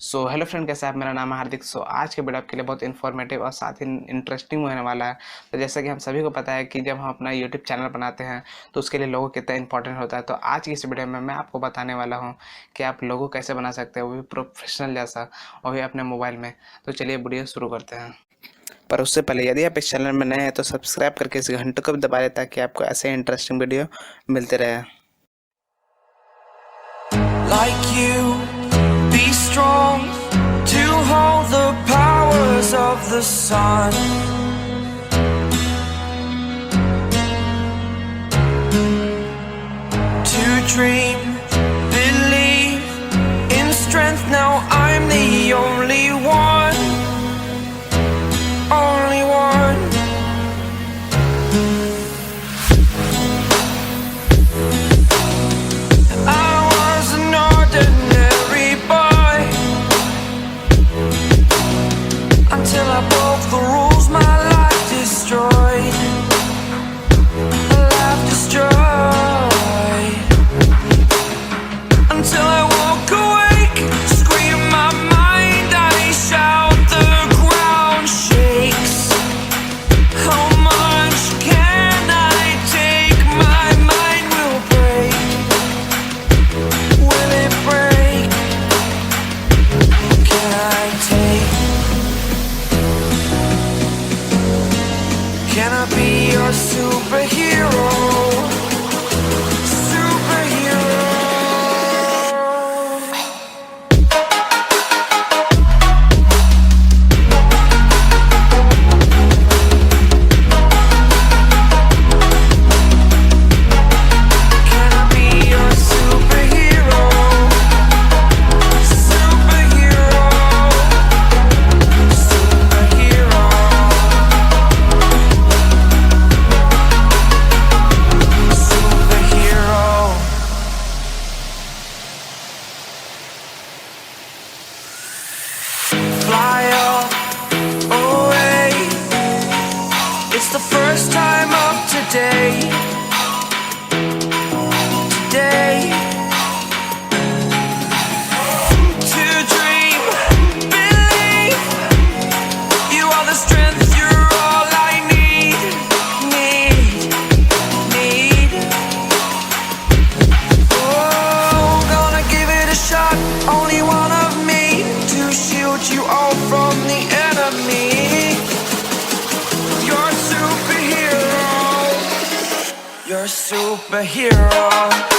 So hello friend, कैसे आप? मेरा नाम है हार्दिक। आज के वीडियो आपके लिए बहुत इन्फॉर्मेटिव और साथ ही इंटरेस्टिंग होने वाला है। तो जैसा कि हम सभी को पता है कि जब हम अपना यूट्यूब चैनल बनाते हैं तो उसके लिए लोगो कितना इंपॉर्टेंट होता है। तो आज की इस वीडियो में मैं आपको बताने वाला हूँ कि आप लोगो कैसे बना सकते हैं, वो भी प्रोफेशनल जैसा, और भी अपने मोबाइल में। तो चलिए वीडियो शुरू करते हैं। पर उससे पहले यदि आप इस चैनल में नए हैं तो सब्सक्राइब करके इस घंटे को भी दबा दें ताकि आपको ऐसे इंटरेस्टिंग वीडियो मिलते रहे। Like you, be strong to hold the powers of the sun. To dream, believe in strength. Now I'm the only one, only one. I was an ordinary boy until I broke the rules. My life destroyed, life destroyed. Until I woke awake, scream my mind, I shout, the ground shakes. How much can I take? My mind will break. Will it break? Can I take? Can I be your superhero? Superhero. Can I be your superhero? Superhero. Superhero. Superhero. Fly up away. It's the first time of today. Today. To dream, believe. You are the strength, you're all I need. Need. Oh, gonna give it a shot. Only one of me to shield you all from the enemy. You're a superhero. You're a superhero.